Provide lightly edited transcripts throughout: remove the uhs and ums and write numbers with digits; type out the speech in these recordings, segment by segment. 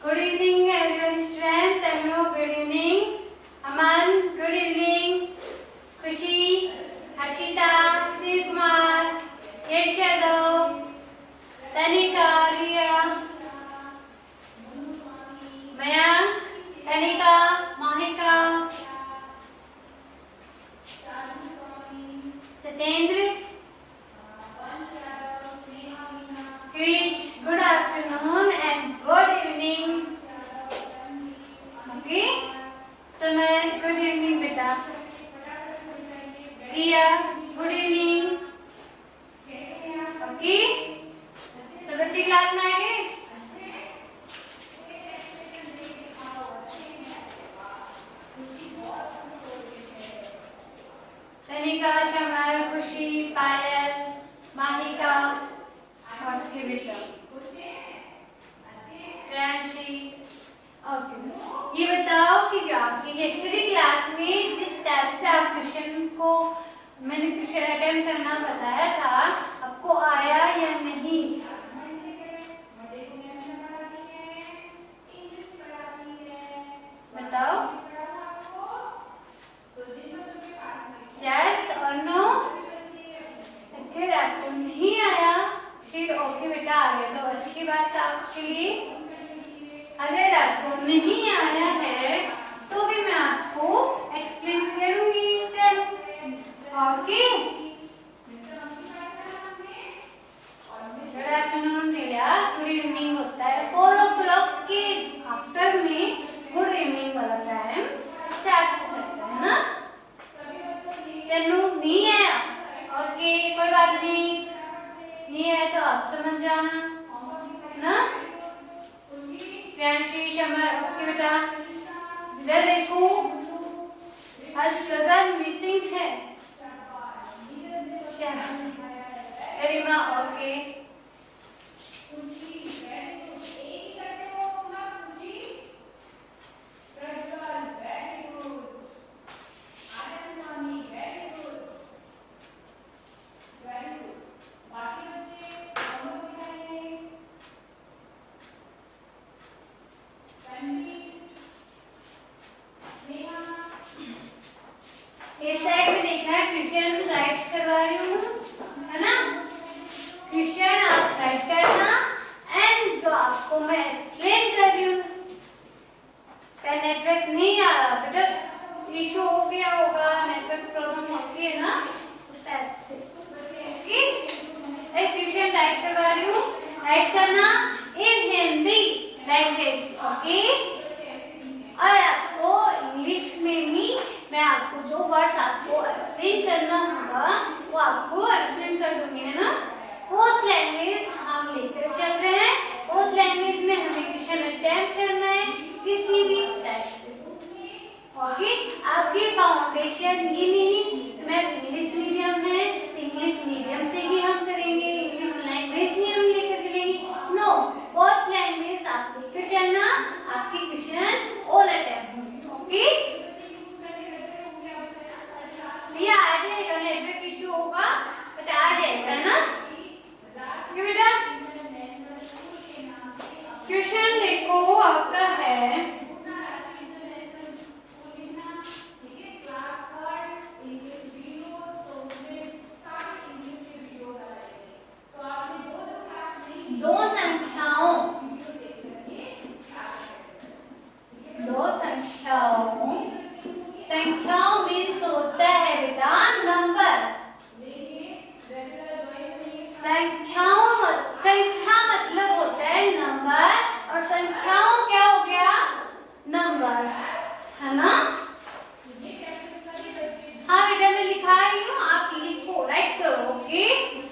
Good evening, everyone. Strength, Tanu, good evening. Aman, good evening. Khushi, Akshita, Shiv Kumar, Yash Yadav, Tanika, Riya, Mayank, Tanika, Mahika, Satyendra, Krish, good afternoon and good evening. Okay? Samay, good evening, beta. Priya, good evening. Okay? तो बच्चे class में आएंगे? तनिका, शमर, खुशी, पायल, माहिका, आपके बेटा, Priyanshi. Okay, ये बताओ कि जो आपकी यस्टरडे क्लास में जिस टाइप से आप क्वेश्चन को मैंने क्वेश्चन अटेम्प्ट करना बताया था, आपको आया या नहीं? बताओ, यस और नो? अगर आपको नहीं आया फिर ओके बेटा आ गया तो अच्छी बात है आपके लिए। अगर आपको नहीं आया है तो भी मैं आपको एक्सप्लेन करूंगी इस टाइम। ओके, गुड आफ्टरनून बेटा, गुड इवनिंग होता है 4 o'clock के आफ्टर में गुड इवनिंग वाला टाइम स्टार्ट हो सकता है ना। तनु नहीं आया, ओके कोई बात नहीं आया तो आप समझ जाना ना। प्रियांशी, शमर, ओके बेटा। इधर देखो, आज गगन मिसिंग है। गरिमा, ओके। इस साइड में देखना है, क्वेश्चन राइट करवा रही हूँ, है ना। क्वेश्चन आप राइट करना एंड जो आपको मैं एक्सप्लेन कर रही हूँ। नेटवर्क नहीं आ रहा बेटा, इशू हो गया होगा, नेटवर्क प्रॉब्लम होती है ना उस टाइप से। ओके, एक क्वेश्चन राइट करवा रही हूँ, राइट करना इन हिंदी लैंग्वेज। ओके, और आपको इंग्लिश में भी मैं आपको जो वर्ड्स आपको एक्सप्लेन करना होगा वो आपको एक्सप्लेन कर दूंगी, है ना। बोथ लैंग्वेज हम लेकर चल रहे हैं, बोथ लैंग्वेज में हमें क्वेश्चन अटेम्प्ट करना है किसी भी टाइप से। ओके, आपकी फाउंडेशन ही नहीं, मैं इंग्लिश मीडियम है तो इंग्लिश मीडियम से ही हम करेंगे, इंग्लिश लैंग्वेज ही हम लेकर चलेंगे। नो, बोथ लैंग्वेज आप लेकर चलना, आपकी क्वेश्चन ऑल अटेम्प्ट होंगे। ओके, ये आ जाएगा, नेटवर्क इशू होगा बट आ जाएगा ना। ये बेटा क्वेश्चन देखो आपका है, संख्याओं मीन्स होता है बेटा नंबर। संख्या मतलब होता है नंबर, और संख्याओं क्या हो गया, नंबर्स, है ना। हाँ बेटा मैं लिखा रही हूँ, आप लिखो, राइट करो। ओके,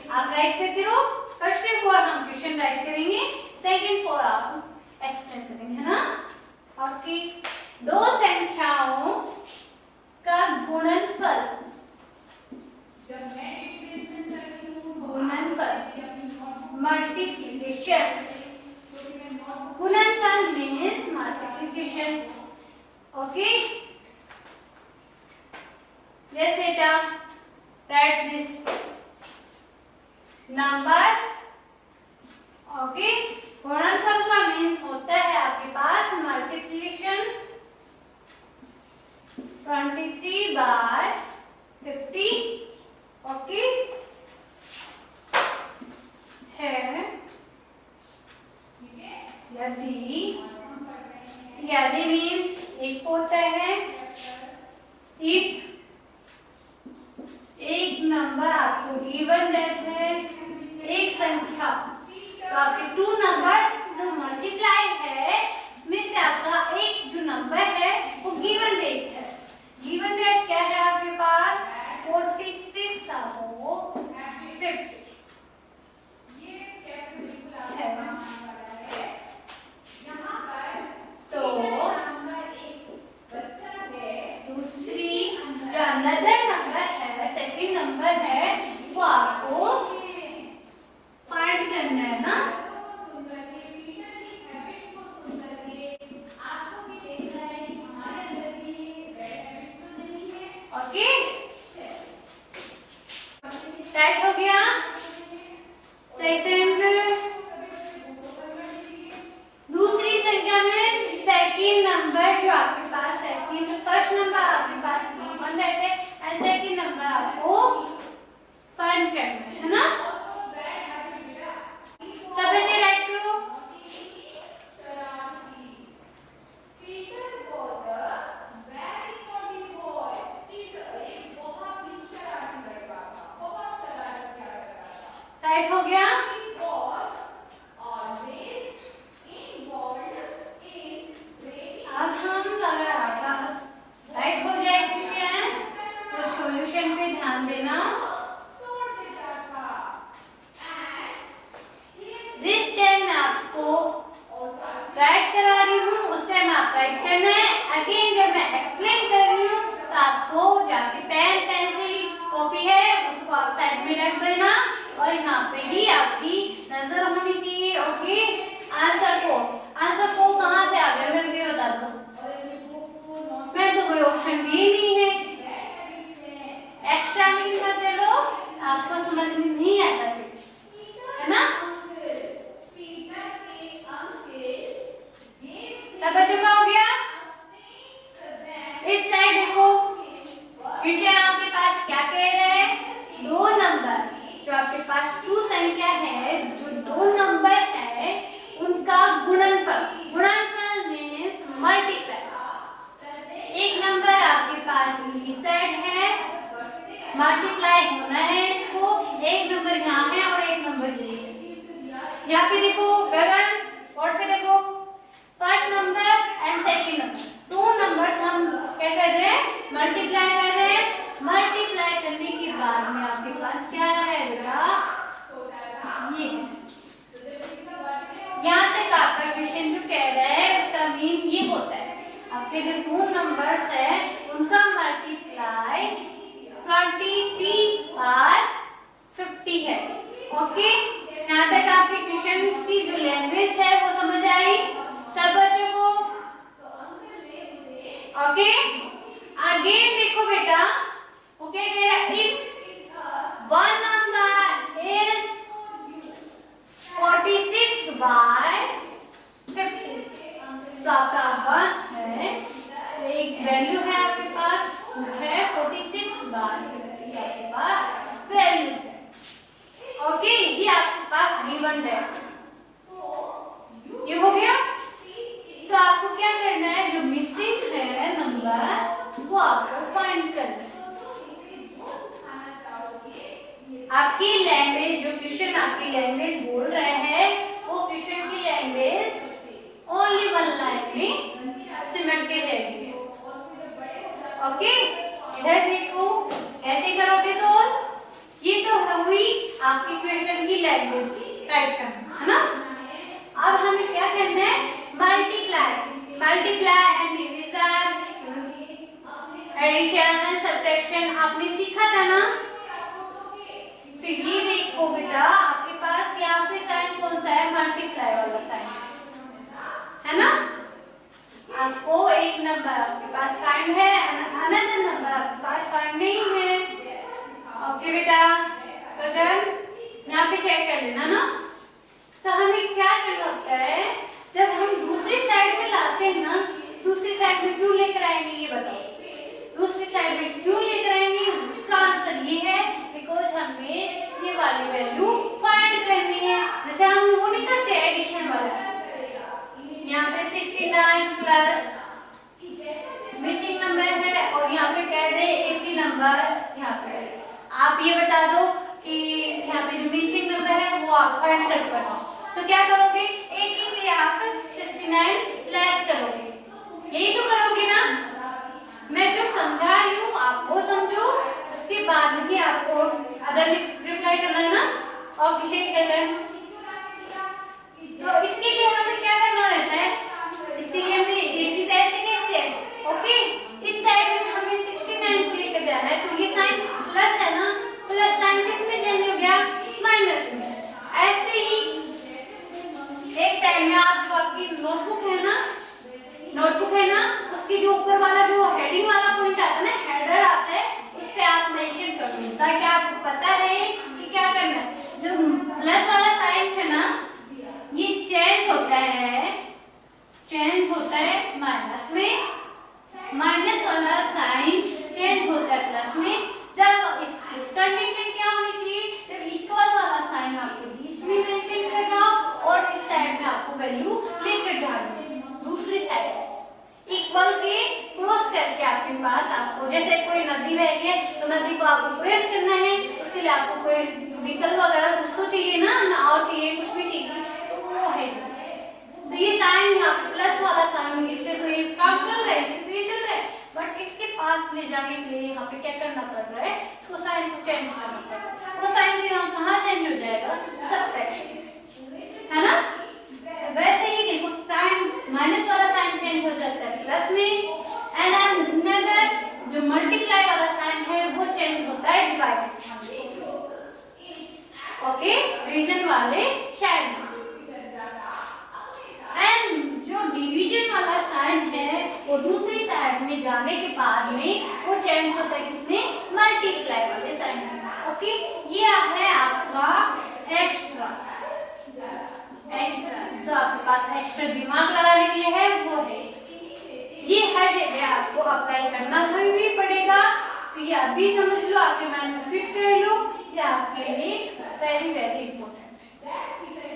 आप राइट करते रहो। फर्स्ट 4 हम क्वेश्चन राइट करेंगे, सेकंड 4 आप एक्सप्लेन करेंगे, है ना। ओके, दो संख्याओं का गुणनफल, मल्टीप्लिकेशंस, गुणनफल मीन्स मल्टीप्लिकेशंस। ओके, यस बेटा, राइट दिस नंबर्स। ओके, गुणनफल का मीन होता है आपके पास बार 50 ओके है यदि मीन्स एक होता है इफ एक नंबर आपको गिवन देते हैं एक संख्या तो आपके टू नंबर्स जो मल्टीप्लाई है उसमें से आपका एक जो नंबर है वो गिवन रेट है। गिवन रेट क्या है आपके पास 46 अबोव 50 है। तो दूसरी जो अनदर नंबर है सेकंड नंबर है वो आपको फाइंड करना है ना। ओके राइट हो गया। सेकंड दूसरी संख्या में सेकंड नंबर जो आपके पास सेकंड फर्स्ट नंबर आपके पास गिवन रहते हैं एंड सेकंड नंबर आपको फाइंड करना है ना। सब बच्चे राइट करो। राइट हो गया। अब हम अगर आपका राइट हो जाए क्वेश्चन तो सॉल्यूशन पे ध्यान देना। जिस टाइम मैं आपको राइट करा रही हूँ उस टाइम आप राइट करना है। अगेन जब मैं एक्सप्लेन कर रही हूँ तो आपको जाके पेन पेंसिल कॉपी है उसको आप साइड में रख देना और यहाँ पे ही आपकी नजर होनी चाहिए। ओके आंसर 4 कहाँ से आ गया मेरे को ये बता दो। मैं तो कोई ऑप्शन दिए नहीं है। एक्स्ट्रा मीन मत चलो आपको समझ में नहीं आता फिर है ना। सब बच्चों का हो गया। इस साइड देखो क्वेश्चन आपके पास क्या कह रहे हैं दो नंबर जो आपके पास टू संख्या है जो दो नंबर है उनका गुणनफल मीन्स मल्टीप्लाई। एक नंबर आपके पास इस साइड है मल्टीप्लाई होना है इसको एक नंबर यहाँ है और एक नंबर ये है। यहाँ पे देखो गगन बोर्ड पे देखो first number and second number two numbers हम क्या कर रहे हैं मल्टीप्लाई कर रहे हैं। मल्टीप्लाई करने के बाद में आपके पास क्या है बेटा ये यहाँ तक आपका क्वेश्चन जो कह रहा है उसका मीन ये होता है आपके जो टू नंबर्स है उनका मल्टीप्लाई 23 बार 50 है। ओके यहाँ तक आपके क्वेश्चन की जो लैंग्वेज है वो समझ आई सब बच्चों को। ओके अगेन देखो बेटा वो क्या कह रहा है if one number is 46 by 50 तो आपका वन है एक वैल्यू है आपके पास है 46 बाय 50 आपके पास वैल्यू है। ओके ये आपके पास गिवन है ये हो गया। तो आपको क्या करना है जो मिसिंग है नंबर वो आपको फाइंड करना है। आपकी लैंग्वेज जो क्वेश्चन आपकी लैंग्वेज बोल रहे हैं वो क्वेश्चन की लैंग्वेज ओनली वन लाइन में सिमट के रहती है। ओके इधर देखो कैसे करोगे सोल्व। ये तो हुई आपकी क्वेश्चन की लैंग्वेज टाइप करना है ना। अब हमें क्या करना है multiply and division addition and subtraction आपने सीखा था ना। तो ये देखो बेटा आपके पास यहाँ पे साइन कौन सा है मल्टीप्लाई वाला साइन है ना। आपको एक नंबर आपके पास फाइंड है अनदर नंबर आपके पास फाइंड नहीं है। ओके बेटा गगन यहाँ पे चेक कर लेना ना। तो हमें क्या करना होता है जब हम दूसरी साइड में लाते हैं ना दूसरी साइड में क्यों लेकर आएंगे ये बताओ। दूसरी साइड में क्यों 69 प्लस मिसिंग नंबर है और यहाँ पे कह दे 80 नंबर यहाँ पे। आप ये बता दो कि यहाँ पे जो मिसिंग नंबर है वो आप फाइंड कर पाओ। तो क्या करोगे, 80 से आप 69 लेस करोगे, यही तो करोगे ना। मैं जो समझा रही हूँ आप वो समझो, उसके बाद ही आपको अदर रिप्लाई करना है ना। ओके कलर, तो इसके लिए हमें क्या करना रहता है, इसके लिए हमें 80 कैसे, ओके इस साइड में हमें 69 को लेकर जाना है। तो ये साइन प्लस है ना, प्लस साइन किस में चेंज हो गया, माइनस में। ऐसे ही एक साइड में आप जो आपकी नोटबुक है ना, उसके जो ऊपर वाला जो हेडिंग वाला पॉइंट आता है ना, हेडर आता है, उस पे आप मेंशन कर दो ताकि आपको पता रहे कि क्या करना है। जो प्लस वाला साइन है ना, ये चेंज होता है माइनस में, माइनस वाला साइन चेंज होता है प्लस में। जब इसकी कंडीशन क्या होनी चाहिए, जब इक्वल वाला साइन आपको बीच में मेंशन करना और इस साइड में आपको वैल्यू लेकर जाना है। दूसरी साइड इक्वल के क्रॉस करके आपके पास आपको, जैसे कोई नदी बह रही है तो नदी को आपको क्रॉस करना है, उसके लिए आपको कोई व्हीकल वगैरह कुछ तो चाहिए ना, नाव चाहिए, कुछ भी चाहिए, तो वो है। तो ये साइन यहाँ प्लस वाला साइन, इससे तो ये काम चल रहा है, इससे तो ये चल रहा है, बट इसके पास ले जाने के लिए यहाँ पे क्या करना पड़ रहा है, इसको साइन को चेंज करना पड़ रहा है। वो साइन फिर हम कहाँ चेंज हो जाएगा, सबट्रैक्शन, है ना। वैसे ही देखो साइन माइनस वाला साइन चेंज हो जाता है प्लस में, एंड अनदर जो मल्टीप्लाई वाला साइन है वो चेंज होता है डिवाइड, ओके डिवीजन वाले साइड में। एंड जो डिवीजन वाला साइन है वो दूसरी साइड में जाने के बाद में वो चेंज होता है किसमें, मल्टीप्लाई वाले साइन में। ओके ये है आपका एक्स्ट्रा जो आपके पास एक्स्ट्रा दिमाग लगाने के लिए है वो है। ये हर जगह आपको अप्लाई करना भी पड़ेगा, तो ये अभी समझ लो, आपके माइंड में फिट कर लो, ये आपके लिए वेरी वेरी इंपॉर्टेंट।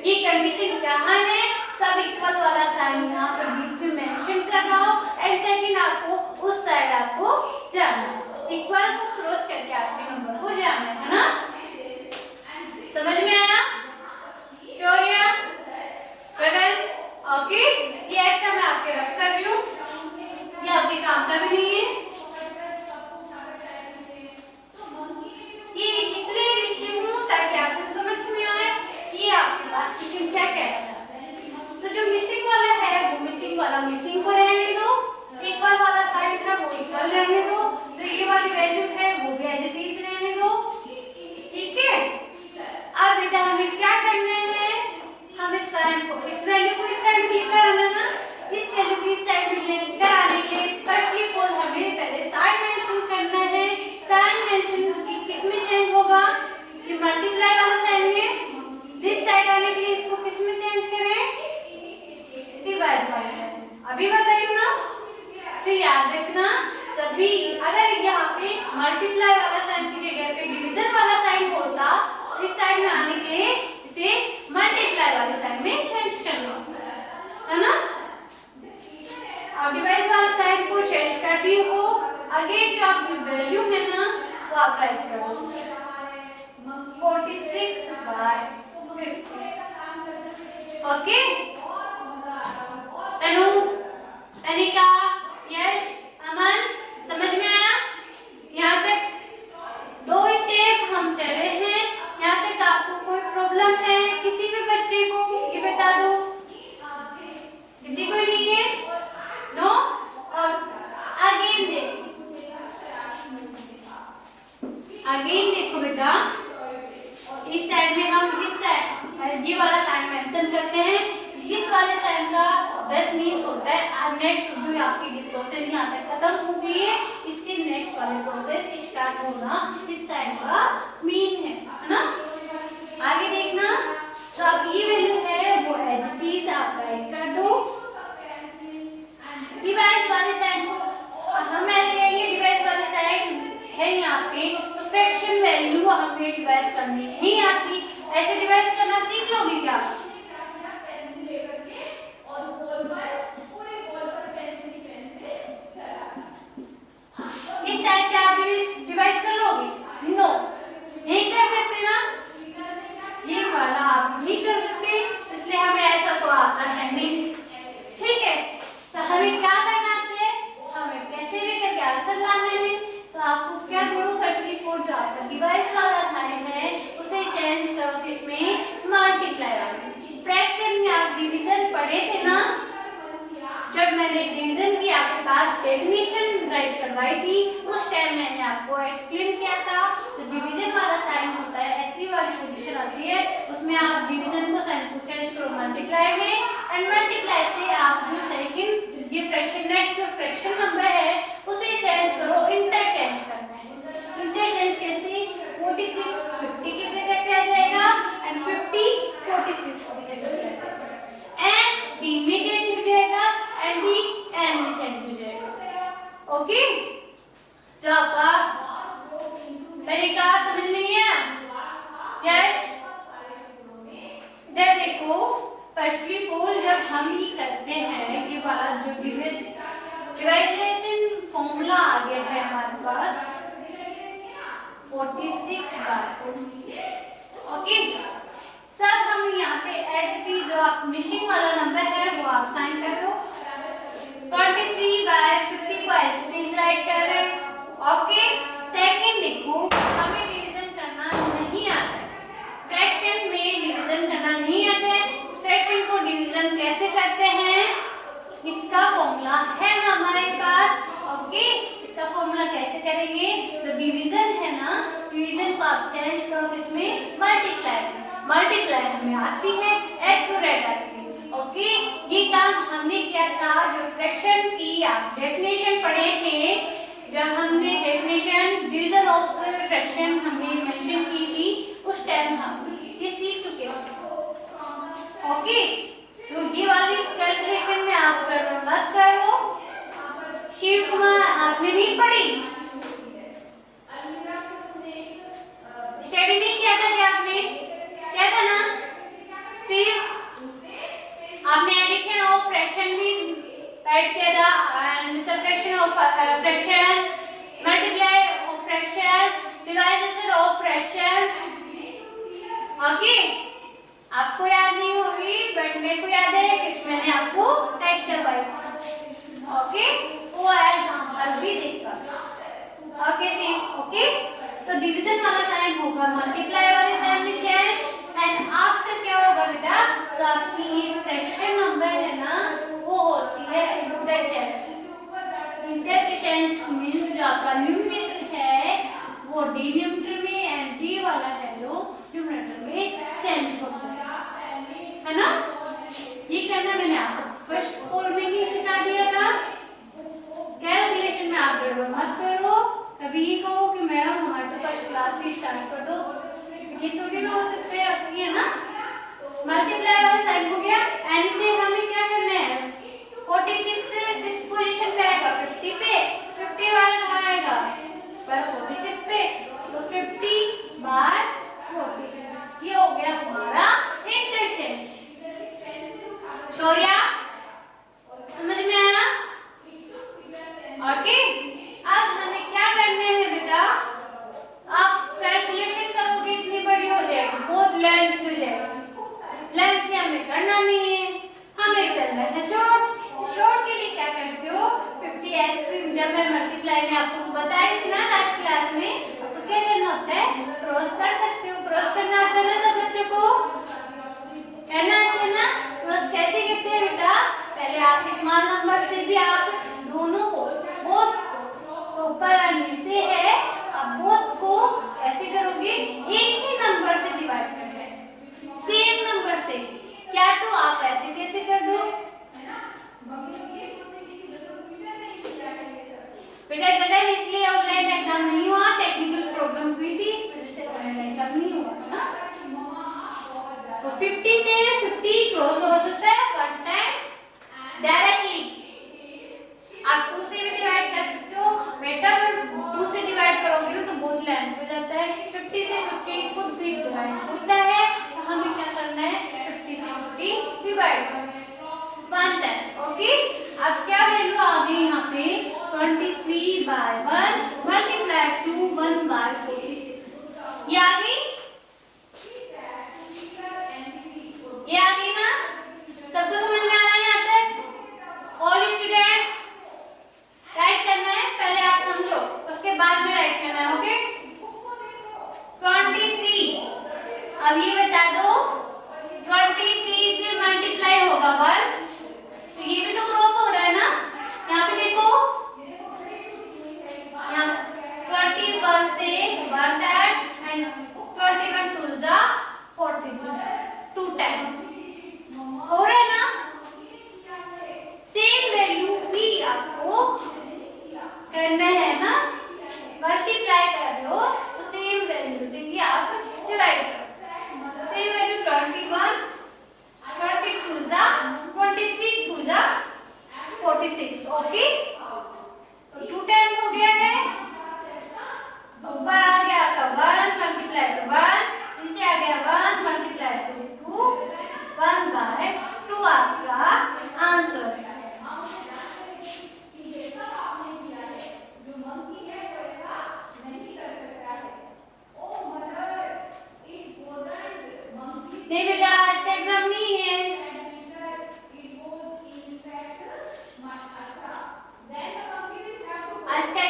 ये कंडीशन कहाँ है, सब इक्वल वाला साइन यहाँ पर बीच में मेंशन कर रहा हो, एंड सेकंड आपको उस साइड आपको जाना है, इक्वल को क्रॉस करके आपके नंबर को जाना है ना। समझ में आया, शौर्या गगन, ओके ये एक्स्ट्रा मैं आपके रफ कर रही हूँ, ये आपके काम का भी नहीं है। ये इसलिए लिखी हूँ ताकि आपको समझ में आए कि आपके पास क्वेश्चन क्या कहना चाहता है। तो जो मिसिंग वाला है वो मिसिंग वाला मिसिंग को रहने दो, इक्वल वाला साइन है वो इक्वल रहने दो, जो ये वाली वैल्यू है वो भी एज इट इज रहने दो, ठीक है। अब बेटा हमें क्या करना है, हमें साइन को इस वैल्यू को इस साइड में लेकर आना ना, इस वैल्यू को इस साइड में लेकर आने के लिए फर्स्ट ऑफ ऑल हमें पहले साइन मेंशन करना है। साइन मेंशन किस में चेंज होगा, ये मल्टीप्लाई वाला साइन में, दिस साइड आने के लिए इसको किस में चेंज करें, डिवाइड वाला साइन। अभी बताइए ना, तो याद रखना सभी, अगर यहाँ पे मल्टीप्लाई वाला साइन की जगह पे डिवीजन वाला साइन होता, इस साइड में आने के लिए इसे मल्टीप्लाई वाले साइन में चेंज करना है ना। आप डिवाइड वाले साइन को चेंज कर दी हो, अगेन जो आपकी वैल्यू है ना वो आप राइट कर दो 46/50, ओके। तनु, तनिका, यश, अमन, समझ में आया, यहाँ तक 2 स्टेप हम चले हैं, यहाँ तक आपको कोई प्रॉब्लम है किसी भी बच्चे को ये बता दो, किसी को नहीं है, नो। और अगेन देखो बेटा, इस साइड में हम इस साइड ये वाला साइन मेंशन करते हैं, इस वाले साइन का 10 मीन होता है नेक्स्ट जो आपकी प्रोसेस यहाँ तक खत्म हो गई है, इसके नेक्स्ट वाले प्रोसेस स्टार्ट होना इस साइन का मीन है ना। आगे देखना, तो आप ये वैल्यू है वो एज इट इज आप राइट कर दो। डिवाइड वाले साइन को हम ऐसे कहेंगे, डिवाइड वाले साइन है यहाँ पे, तो फ्रैक्शन वैल्यू हमें डिवाइड करनी है आपकी, ऐसे डिवाइड करना सीख लोगे क्या, मैंने डिवीजन की आपके पास डेफिनेशन राइट करवाई थी, उस टाइम मैंने आपको एक्सप्लेन किया था। तो डिवीजन वाला साइन होता है, ऐसी वाली पोजीशन आती है, उसमें आप डिवीजन को साइन को चेंज करो मल्टीप्लाई में, एंड मल्टीप्लाई से आप जो सेकंड ये फ्रैक्शन नेक्स्ट जो फ्रैक्शन नंबर है उसे चेंज करो, इंटरचेंज करना है। इंटरचेंज कैसे? 46 50 की जगह पे आ जाएगा एंड 50 46 की जगह पे आ जाएगा, एंड डी में चेंज हो जाएगा एंड डी एन में चेंज हो जाएगा। ओके, जो आपका तरीका समझ में है? यस। इधर देखो, फर्स्ट ऑफ ऑल जब हम ही करते हैं ये वाला जो डिवाइडेशन फॉर्मूला आ गया है हमारे पास 46/4। ओके, सब हम यहाँ पे एज इट इज जो आप मिसिंग वाला नंबर है वो आप साइन कर लो, 23/50 को एज इट इज राइट कर रहे हैं। ओके, सेकंड देखो, हमें डिवीजन करना नहीं आता है, फ्रैक्शन में डिवीजन करना नहीं आता है। फ्रैक्शन को डिवीजन कैसे करते हैं, इसका फॉर्मूला है हमारे पास। ओके, इसका फॉर्मूला कैसे करेंगे? जो डिवीजन है ना, डिवीजन को आप चेंज करो किसमें? मल्टीप्लाई। मल्टीप्लाई हमें आती है, एक्यूरेट आती है। ओके, ये काम हमने किया था जो फ्रैक्शन की आप डेफिनेशन पढ़े थे, जब हमने डेफिनेशन डिवीजन ऑफ फ्रैक्शन हमने मेंशन की थी, उस टाइम हम ये सीख चुके हैं। ओके, तो ये वाली कैलकुलेशन में आप मत करो। शिव कुमार आपने नहीं पढ़ी, स्टडी नहीं किया था क्या आपने? क्या था ना? फिर आपने एडिशन ऑफ फ्रैक्शन भी राइट किया था and subtraction of fraction, multiply of fraction, dividation of fractions. Okay, आपको याद नहीं होगी बट मेरे को याद है कि मैंने आपको टाइप करवाई। ओके, वो एग्जांपल भी देखा। ओके सी, ओके, तो डिवीजन वाला साइन होगा मल्टीप्लाई वाले साइन में चेंज, एंड आफ्टर क्या होगा बेटा? तो आपकी ये फ्रैक्शन नंबर है ना, वो होती है इंटरचेंज। इंटरचेंज मींस जो आपका न्यूमरेटर है वो डिनोमिनेटर में एंड डी वाला है जो न्यूमरेटर में चेंज होता है ना? ये करना मैंने आपको फर्स्ट फोर में ही सिखा दिया था। कैलकुलेशन में आप गड़बड़ मत करो, कभी ये कहो कि मैडम हमारे तो फर्स्ट क्लास ही स्टार्ट कर दो, ये थोड़ी ना हो सकते है आपकी, है ना? मल्टीप्लाई वाला साइन हो गया, एंड इसे हमें क्या करना है? 46 से इस पोजीशन पे आएगा, 50 पे, 50 वाला कहाँ आएगा? पर 46 पे, तो 50/46 ये हो गया हमारा इंटरचेंज। शौर्या समझ में आया? ओके, अब हमें क्या करने हैं बेटा? आप कैलकुलेशन करोगे इतनी बड़ी हो जाएगी, बहुत लेंथ हो जाएगी। लेंथ हमें करना नहीं है, हमें करना है शॉर्ट। शॉर्ट के लिए क्या करते हो? 50 आइसक्रीम जब मैं मल्टीप्लाई में आपको बताई थी ना लास्ट क्लास में, तो क्या करना होता है? क्रॉस कर सकते हो। क्रॉस करना आता है ना सब बच्चों को? करना आता है ना? क्रॉस कैसे करते हैं बेटा? पहले आप स्मॉल नंबर से भी आप दोनों को बोथ ऊपर नीचे है, आप बोथ को ऐसे करोगे, एक ही नंबर से डिवाइड करना है, सेम नंबर से। क्या तो आप ऐसे कैसे कर दो बेटा? गलत इसलिए ऑनलाइन एग्जाम नहीं हुआ, टेक्निकल प्रॉब्लम हुई थी, इस वजह से ऑनलाइन एग्जाम नहीं हुआ ना। तो 50 से 50 क्रॉस हो सकता है वन टाइम डायरेक्टली। आप 2 से भी डिवाइड कर सकते हो बेटा, अगर 2 से डिवाइड करोगे ना तो बहुत लेंथ हो जाता है। 50 से 50 खुद भी डिवाइड होता है, तो हमें क्या करना है? 50 से 50 डिवाइड करना है वन टाइम। ओके, अब क्या वैल्यू आ गई यहाँ पे? 23/1 मल्टीप्लाई टू 1/46 ये आ गई, ये आ गई ना? सबको समझ में आ रहा है यहाँ तक? ऑल स्टूडेंट राइट करना है, पहले आप समझो उसके बाद में राइट करना है। ओके, 23, अब ये बता दो 23 से मल्टीप्लाई होगा 1, तो ये भी तो क्रॉस हो रहा है ना?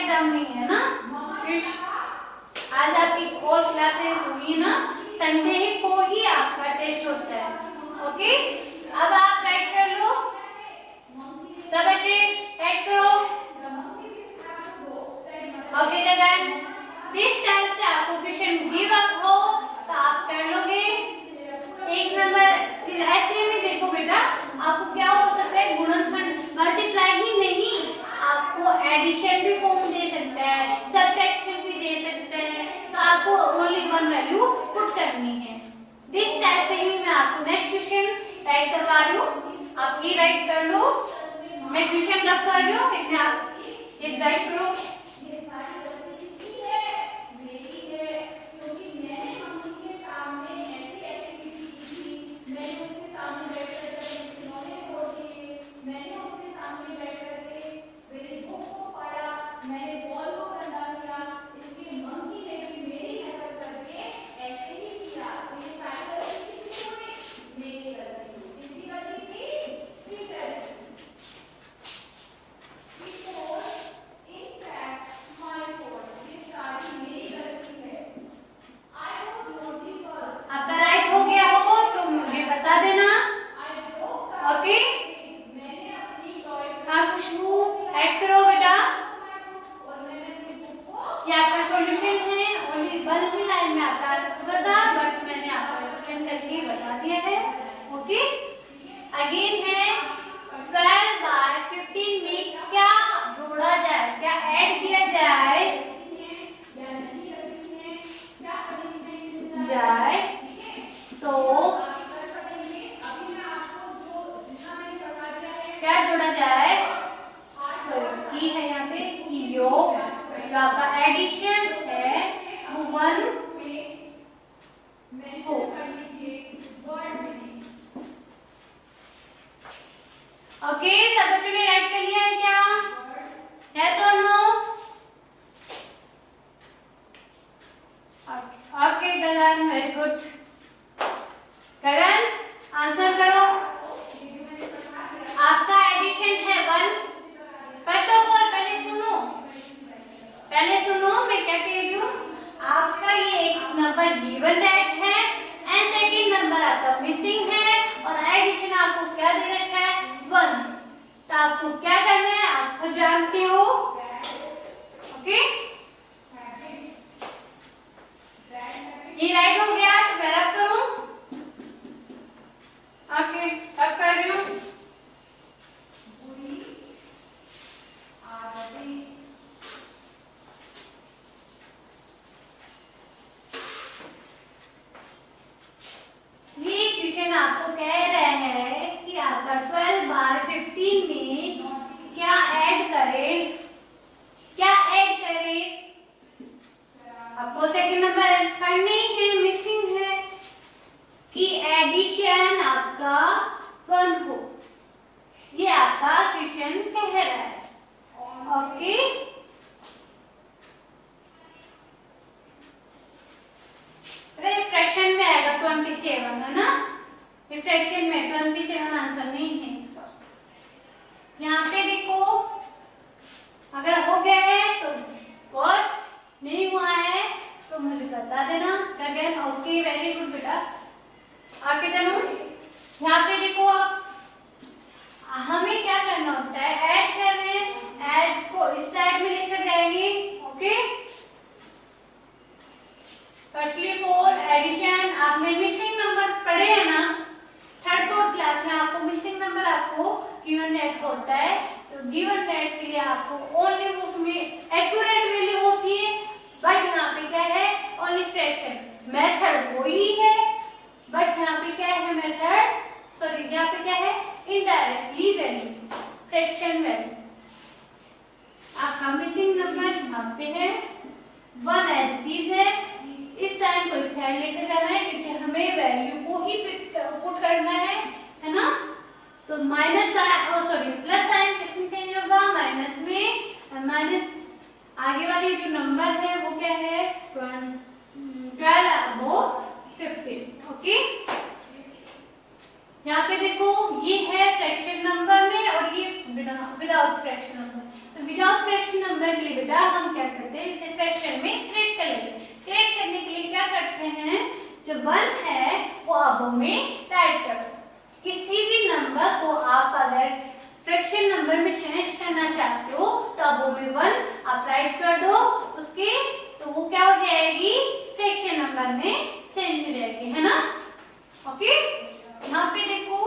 एग्जाम नहीं है ना, आज आपकी और क्लासेस हुई ना, संडे ही को ही आपका टेस्ट होता है। ओके, अब आप राइट कर लो, सब बच्चे राइट करो। ओके गगन, जिस टाइप से आपको क्वेश्चन गिव अप हो तो आप कर लोगे। एक नंबर ऐसे में देखो बेटा, आपको क्या हो सकता है, गुणनखंड मल्टीप्लाई ही नहीं, आपको एडिशन भी फॉर्म दे सकता है, सब्ट्रैक्शन भी दे सकता है, तो आपको ओनली वन वैल्यू पुट करनी है। दिस टाइप से ही मैं आपको नेक्स्ट क्वेश्चन राइट करवा रही हूँ, आप ये राइट कर लो, मैं क्वेश्चन रख कर रही हूँ, लेकिन आप ये राइट करो। अगेन है 12/15 में क्या जोड़ा जाए, क्या ऐड किया जाए तो क्या जोड़ा जाए, सॉरी की है यहाँ पे कि योग, जो आपका एडिशन है वो 1 हो। ओके, सब बच्चों ने राइट कर लिया है क्या? यस और नो? ओके गगन, वेरी गुड। गगन आंसर करो, आपका एडिशन है 1। फर्स्ट ऑफ ऑल पहले सुनो मैं क्या कह रही हूँ, आपका ये एक नंबर गिवन दैट है एंड सेकंड नंबर आपका मिसिंग है और एडिशन आपको क्या दे रखा है 1। तो आपको क्या करना है, आपको जानते हो। ओके, ये राइट हो गया तो मैं रब करूं। ओके, अब कर रही हूं। ये क्वेश्चन आपको कह रहे हैं कि आपका 12/15 में क्या ऐड करें, आपको सेकंड नंबर करनी है, मिसिंग है कि एडिशन आपका 1 हो, ये आपका क्वेश्चन कह रहा है। ओके, फ्रैक्शन में आएगा 27 है ना, फ्रैक्शन में 27 आंसर नहीं है इसका। यहाँ पे देखो, अगर हो गया है तो फर्स्ट, नहीं हुआ है तो मुझे बता देना गगन। ओके, वेरी गुड बेटा। आगे तनु, यहाँ पे देखो हमें क्या करना होता है, ऐड कर रहे हैं, ऐड को इस साइड में लेकर जाएंगे। ओके, फर्स्टली फॉर एडिशन आपने मिसिंग नंबर पढ़े हैं ना, थर्ड फोर्थ क्लास में आपको मिसिंग नंबर आपको गिवन दैट होता है, तो गिवन दैट के लिए आपको ओनली उसमें एक्यूरेट वैल्यू होती है, बट यहाँ पे क्या है, ओनली फ्रैक्शन मेथड वही है, बट यहाँ पे क्या है मेथड, सॉरी यहाँ पे क्या है, इनडायरेक्टली वैल्यू, फ्रैक्शन वैल्यू। आपका मिसिंग नंबर यहाँ पे है 1 एज इट इज है, इस साइन को इस साइड लेकर जाना है क्योंकि हमें वैल्यू को ही पुट करना है ना। तो minus sign, sorry plus sign किसमें चेंज होगा, माइनस में, माइनस आगे वाली जो नंबर है वो क्या है 12/15। ओके, यहाँ पे देखो ये है फ्रैक्शन नंबर में और ये विदाउट फ्रैक्शन नंबर, तो विदाउट फ्रैक्शन नंबर के लिए बेटा हम क्या करते हैं, इसे फ्रैक्शन में क्रिएट कर लेते हैं। क्रिएट करने के लिए क्या करते हैं, जो 1 है वो अबो में राइट कर दो। किसी भी नंबर को आप अगर फ्रैक्शन नंबर में चेंज करना चाहते हो तो अबो में 1 आप राइट कर दो उसके, तो वो क्या हो जाएगी, फ्रैक्शन नंबर में चेंज हो जाएगी, है ना। ओके, यहाँ पे देखो,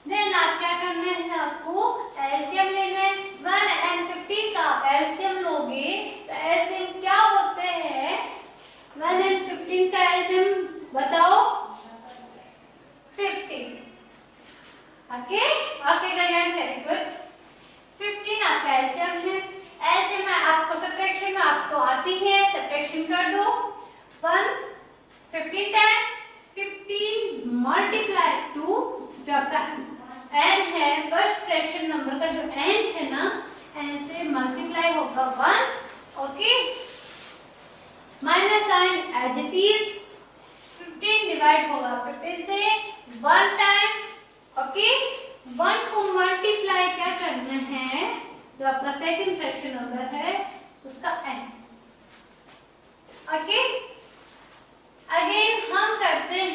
देन आप क्या करना है, आपको एलसीएम लेना है। 1 and 15 का आप एलसीएम लोगे तो एलसीएम क्या होते हैं, 1 and 15 का एलसीएम बताओ, 15। Okay okay guys, very good. 15 आपका एलसीएम है। एलसीएम में आपको सब्ट्रैक्शन में आपको आती है, सब्ट्रैक्शन कर दो। 1 15 टाइम 15 मल्टीप्लाई टू, जो आपका n है, फर्स्ट फ्रैक्शन नंबर का जो n है ना, n से मल्टीप्लाई होगा 1। Okay, minus sign as it is, 15 divide होगा 15 से 1 टाइम। ओके, 1 को मल्टीप्लाई क्या करना है, जो आपका सेकंड फ्रैक्शन नंबर है उसका n। ओके, अगेन हम करते हैं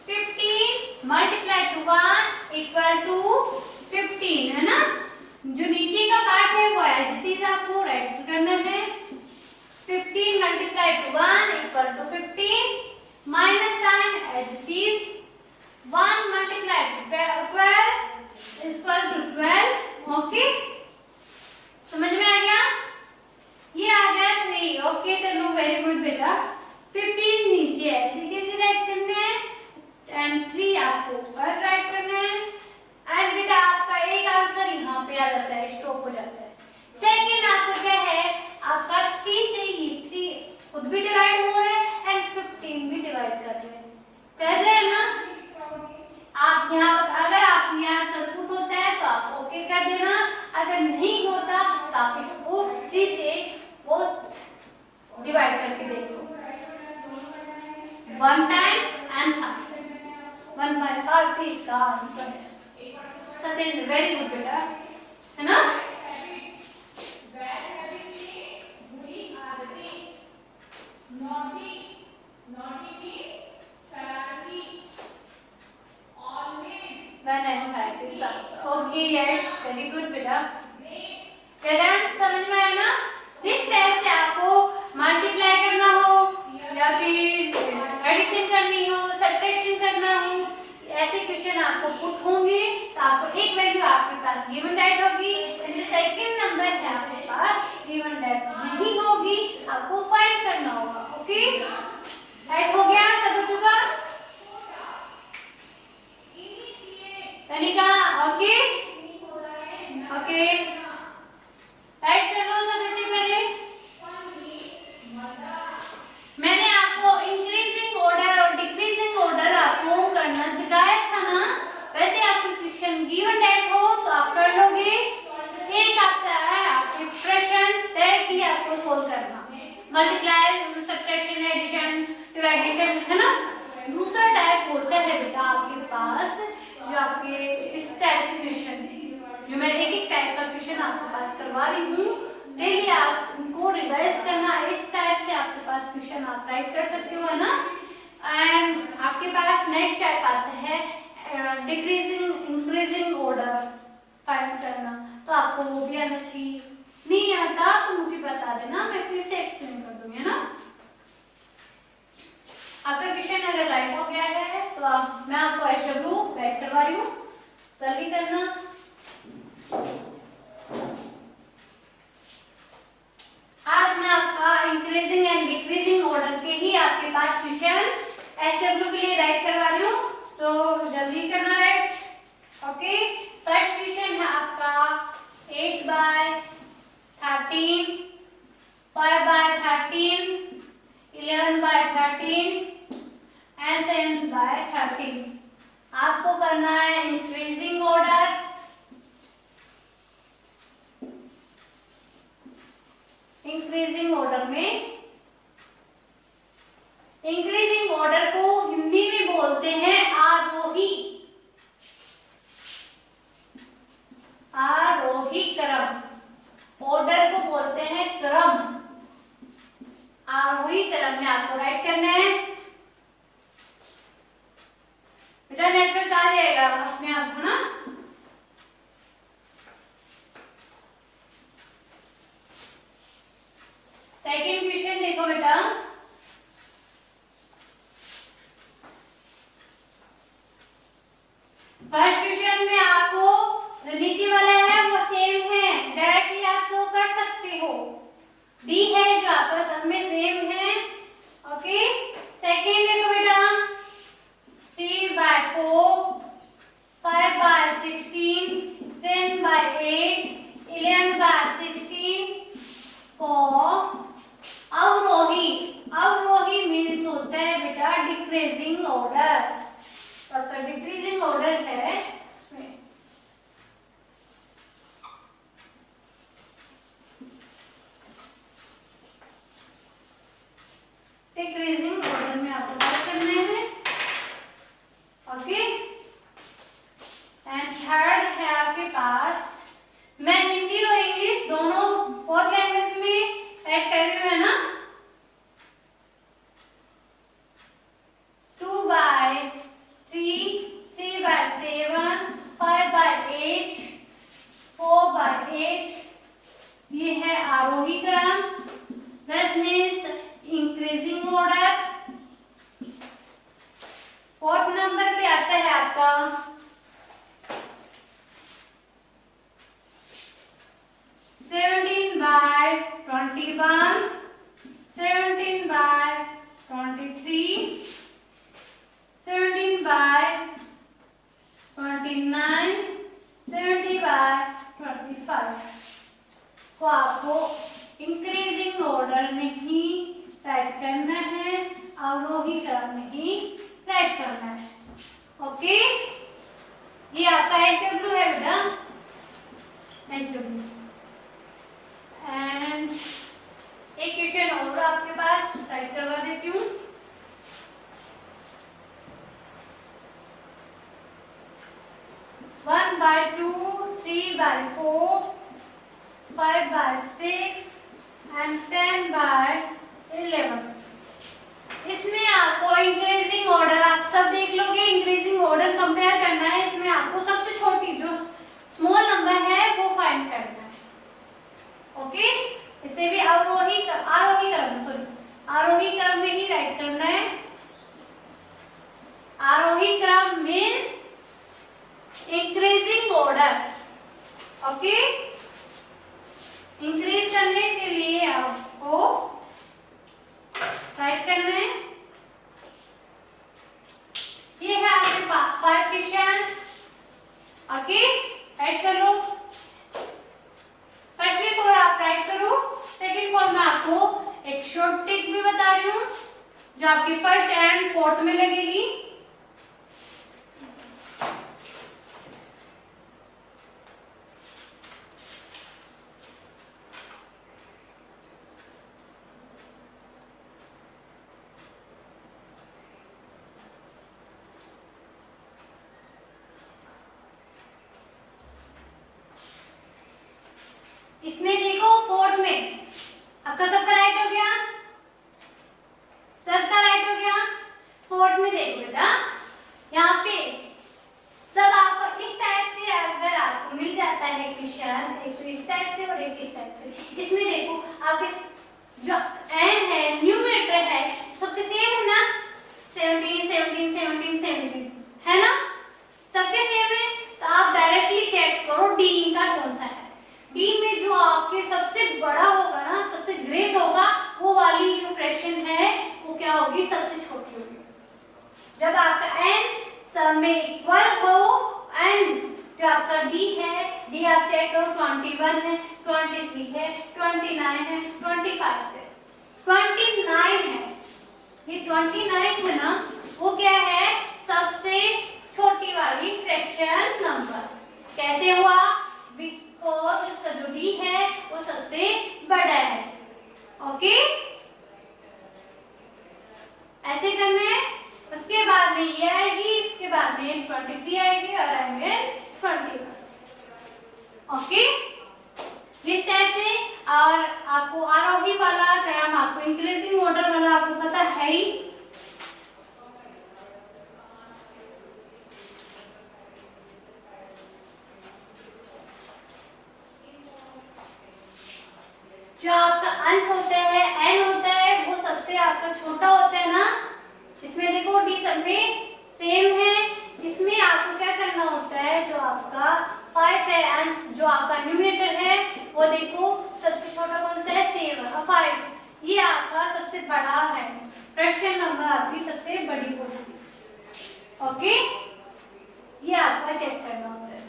15 मल्टीप्लाई टू 1 इक्वल टू 15, है ना। जो नीचे का पार्ट है वो एज इट इज आपको राइट करना है। 15 multiply to 1 equal to 15, minus sign as it is, 1 multiply to 12 equal to 12। Okay, समझ में आ गया, ये आ गया 3। ओके, चलो वेरी गुड बेटा। 15 नीचे ऐसे कैसे राइट करना है, एंड 3 आपको ऊपर राइट करना है। एंड बेटा आपका एक आंसर यहाँ पे आ जाता है, स्टॉप हो जाता है। सेकंड आपको क्या है, आपका 3 से ही 3 खुद भी डिवाइड हो रहा है एंड 15 भी डिवाइड कर रहे हैं ना। आप यहाँ, अगर आप यहाँ सर्कुट होता है तो आप ओके कर देना, अगर नहीं होता तो आप इसको 3 से वो डिवाइड करके देख लो। 1 टाइम एंड 1/5 इसका आंसर है। सत्येंद्र वेरी गुड बेटा, है ना। ओके यश वेरी गुड बेटा। वेदांत समझ में आया ना। जिस टाइप से आपको मल्टीप्लाई करना हो या फिर एडिशन करनी हो, सब्ट्रैक्शन करना हो, ऐसे क्वेश्चन आपको पुट होंगे तो आपको एक वैल्यू आपके पास गिवन डेट होगी, जो सेकंड नंबर है आपके पास गिवन डेट नहीं होगी, आपको फाइंड करना होगा। ओके, राइट हो गया सब बच्चों का। तनिका ओके ओके, राइट कर लो सब बच्चे। मैंने आपको इंक्रीजिंग ऑर्डर और डिक्रीजिंग ऑर्डर आपको करना सिखाया था ना, वैसे आपको क्वेश्चन गिवन डेट हो तो आप कर लोगे। एक आता है आपके फ्रैक्शन डायरेक्टली आपको सोल्व करना, मल्टीप्लाई, सब्ट्रैक्शन, एडिशन, डिविजन, है ना। दूसरा टाइप होता है बेटा आपके पास, जो आपके इस टाइप से क्वेश्चन है, जो मैं एक एक टाइप का क्वेश्चन आपके पास करवा रही हूँ, डेली आप उनको रिवाइज करना। इस टाइप से आपके पास क्वेश्चन आप राइट कर सकते हो, है ना। एंड आपके पास नेक्स्ट टाइप आता है डिक्रीजिंग इंक्रीजिंग ऑर्डर फाइंड करना, तो आपको वो भी आना चाहिए। नहीं आता तो मुझे बता देना, मैं फिर से एक्सप्लेन कर दूंगी, है ना। आपका क्वेश्चन अगर राइट हो गया है तो मैं आपको एसडब्ल्यू राइट करवा रही हूँ, जल्दी करना। आज मैं आपका इंक्रीजिंग एंड डिक्रीजिंग ऑर्डर के ही आपके पास क्वेश्चन एसडब्ल्यू के लिए राइट करवा रही हूँ, तो जल्दी करना राइट। ओके, फर्स्ट क्वेश्चन है आपका 8/13, 5/13, 11/13 एंड 7/13। आपको करना है इंक्रीजिंग ऑर्डर। इंक्रीजिंग ऑर्डर में, इंक्रीजिंग ऑर्डर को हिंदी में बोलते हैं आरोही। आरोही क्रम, ऑर्डर को बोलते हैं क्रम। आरोही क्रम में आपको राइट करना है। बेटा नेटवर्क आ जाएगा अपने आप को ना। सेकेंड क्वेश्चन देखो बेटा, फर्स्ट क्वेश्चन में आपको जो नीचे वाला है वो सेम है, डायरेक्टली आप शो कर सकते हो। डी है जो आपका सब में सेम है। ओके, सेकेंड देखो बेटा, 3/4, 5/16, 10/8, 11/16 for अवरोही। अवरोही मीन्स होता है बेटा डिक्रीजिंग ऑर्डर। तो डिक्रीजिंग ऑर्डर है इसमें। डिक्रीजिंग ऑर्डर में आपको क्या करना है। ओके, एंड थर्ड है आपके पास, मैं हिंदी और इंग्लिश दोनों बोथ लैंग्वेज में ऐड कर रही हूँ, है ना। 2/3, 3/7, 5/8, 4/8, ये है आरोही क्रम। This means increasing order। Fourth number पे आता है आपका 17/21, 17/23, 17/29, 70/25 को आपको इंक्रीजिंग ऑर्डर में ही टाइप करना है, अवरोही क्रम में ही टाइप करना है। ओके, ये आपका HW है बेटा, HW। एंड एक क्वेश्चन और आपके पास राइट करवा देती हूँ। One by two, 3/4, 5/6 and 10/11। इसमें आपको इंक्रीजिंग ऑर्डर, आप सब देख लोगे, इंक्रीजिंग ऑर्डर कंपेयर करना है। इसमें आपको सबसे छोटी जो स्मॉल नंबर है वो फाइंड करना है। ओके, इसे भी आरोही क्रम में ही राइट करना है। आरोही क्रम means increasing order. Okay, increase करने के लिए आपको राइट करना है। ये है आपके पास 5 क्वेश्चंस। ओके, राइट कर लो। फर्स्ट में 4 आप राइट करो। सेकंड 4 में आपको एक शॉर्ट ट्रिक भी बता रही हूँ जो आपकी फर्स्ट एंड फोर्थ में लगेगी। इसमें देखो फोर्थ में आपका सबका राइट हो गया, सबका राइट हो गया। फोर्थ में देखो बेटा, यहाँ पे सब आपको इस टाइप से अगर आपको मिल जाता है क्वेश्चन, एक तो इस टाइप से और एक इस टाइप से। इसमें देखो आपके जो एन है, न्यूमरेटर है, सबके सेम है ना, 17, 17, 17, 17 है ना, सबके सेम है। तो आप डायरेक्टली चेक करो डी का कौन सा है। डी में जो आपके सबसे बड़ा होगा ना, सबसे ग्रेट होगा, वो वाली जो फ्रैक्शन है वो क्या होगी, सबसे छोटी होगी। जब आपका एन सब में इक्वल हो, एन जो आपका डी है, डी आप चेक करो 21 है, 23 है, 29 है, 25 है, 29 है। ये 29 है ना, वो क्या है, सबसे छोटी वाली फ्रैक्शन नंबर। कैसे हुआ, बिकॉज इसका जो डी है वो सबसे बड़ा है। ओके, ऐसे करना है। उसके बाद में ये आएगी, उसके बाद में 23 आएगी और आएंगे 21। ओके। इस टाइप से। और आपको आरोही वाला कयाम, आपको इंक्रीजिंग ऑर्डर वाला आपको पता है ही। जो आपका अंश होता है, एन होता है, वो सबसे आपका छोटा होता है ना। इसमें देखो डी सब में सेम है। इसमें आपको क्या करना होता है, जो आपका 5 है अंश, जो आपका न्यूमरेटर है, वो देखो सबसे छोटा कौन सा है, 5। ये आपका सबसे बड़ा है, फ्रैक्शन नंबर आपकी सबसे बड़ी होगी। ओके, ये आपका चेक करना होता है।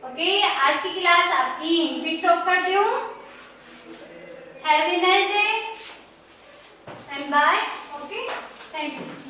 ओके, आज की क्लास आपकी यहीं पे स्टॉप करती हूँ। Have a nice day and bye. Okay, thank you.